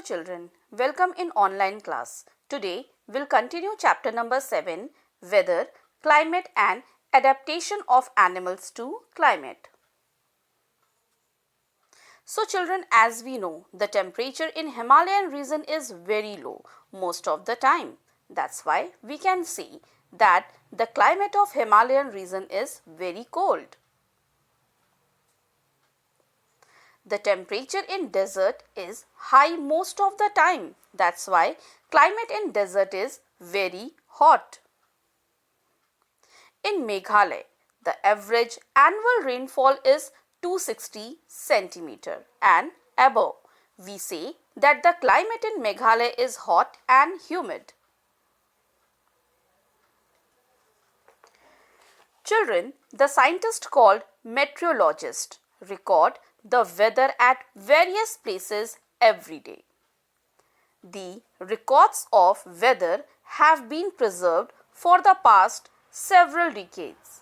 Hello children, welcome in online class. Today we'll continue chapter number 7, Weather, Climate and Adaptation of Animals to Climate. So children, as we know, the temperature in Himalayan region is very low most of the time. That's why we can see that the climate of Himalayan region is very cold. The temperature in desert is high most of the time. That's why climate in desert is very hot. In Meghalaya, the average annual rainfall is 260 centimeter and above. We say that the climate in Meghalaya is hot and humid. Children, the scientist called meteorologist record the weather at various places every day. The records of weather have been preserved for the past several decades.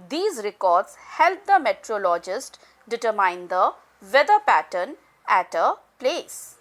These records help the meteorologist determine the weather pattern at a place.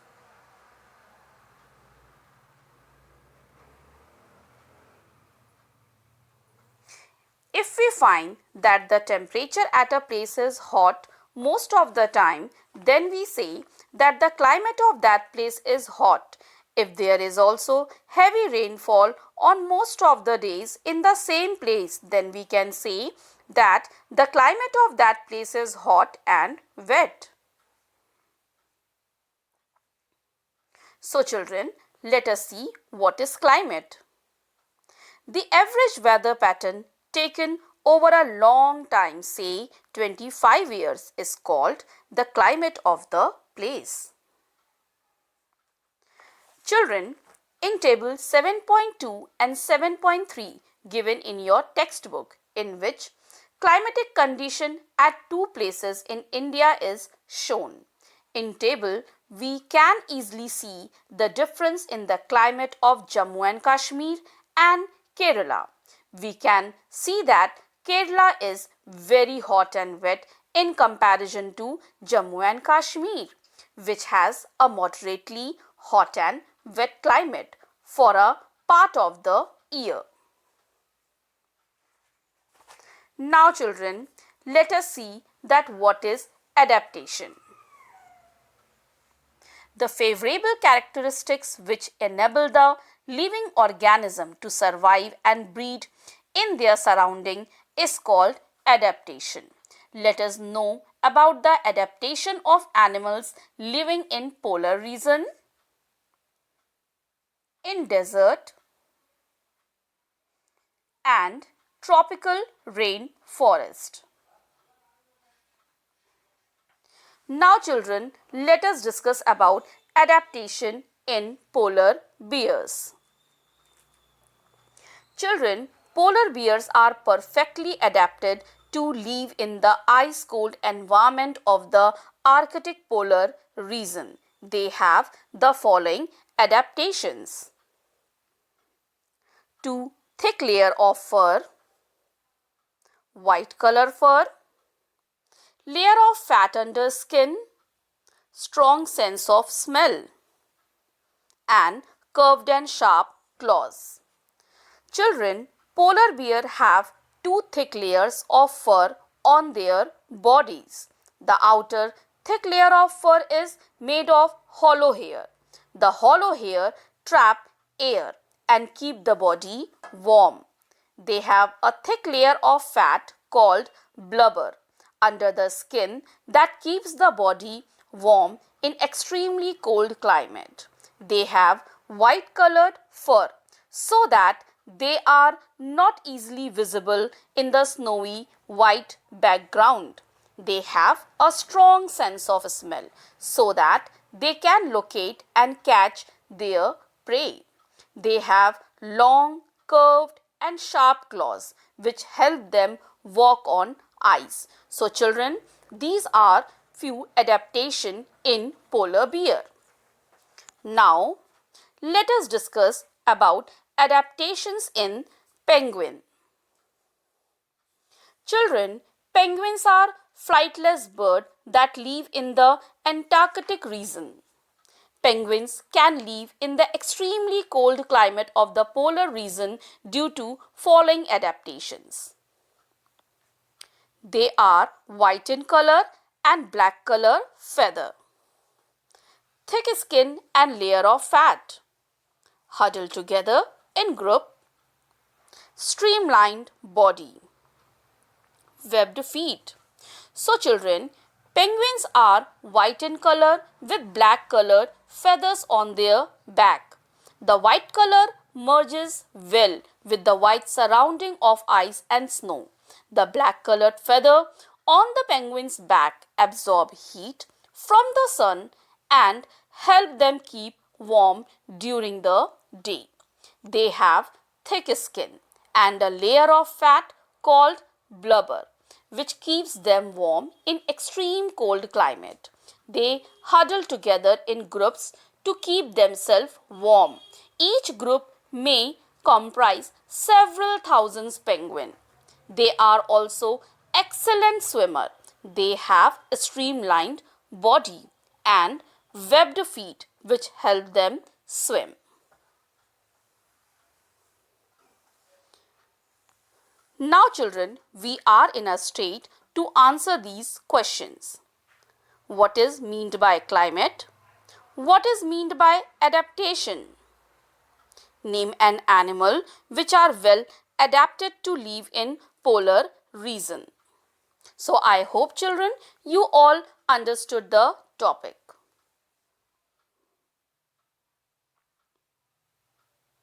If we find that the temperature at a place is hot most of the time, then we say that the climate of that place is hot. If there is also heavy rainfall on most of the days in the same place, then we can say that the climate of that place is hot and wet. So children, let us see what is climate. The average weather pattern taken over a long time, say 25 years, is called the climate of the place. Children, in table 7.2 and 7.3 given in your textbook, in which climatic condition at two places in India is shown. In table, we can easily see the difference in the climate of Jammu and Kashmir and Kerala. We can see that Kerala is very hot and wet in comparison to Jammu and Kashmir, which has a moderately hot and wet climate for a part of the year. Now children, let us see that what is adaptation. The favorable characteristics which enable the living organism to survive and breed in their surrounding is called adaptation. Let us know about the adaptation of animals living in polar region, in desert and tropical rain forest. Now children, let us discuss about adaptation in polar bears. Children, polar bears are perfectly adapted to live in the ice-cold environment of the Arctic polar region. They have the following adaptations: to thick layer of fur, white color fur, layer of fat under skin, strong sense of smell, and curved and sharp claws. Children, polar bear have two thick layers of fur on their bodies. The outer thick layer of fur is made of hollow hair. The hollow hair trap air and keep the body warm. They have a thick layer of fat called blubber under the skin that keeps the body warm in extremely cold climate. They have white colored fur so that they are not easily visible in the snowy white background. They have a strong sense of smell so that they can locate and catch their prey. They have long, curved and sharp claws which help them walk on ice. So children, these are few adaptations in polar bear. Now, let us discuss about adaptations in penguin. Children, penguins are flightless birds that live in the Antarctic region. Penguins can live in the extremely cold climate of the polar region due to following adaptations. They are white in color and black color feather, thick skin and layer of fat, huddled together in group, streamlined body, webbed feet. So children, penguins are white in color with black colored feathers on their back. The white color merges well with the white surrounding of ice and snow. The black colored feather on the penguin's back absorb heat from the sun and help them keep warm during the day. They have thick skin and a layer of fat called blubber, which keeps them warm in extreme cold climate. They huddle together in groups to keep themselves warm. Each group may comprise several thousands penguins. They are also excellent swimmer. They have a streamlined body and webbed feet which help them swim. Now children, we are in a state to answer these questions. What is meant by climate? What is meant by adaptation? Name an animal which are well adapted to live in polar region. So I hope children you all understood the topic.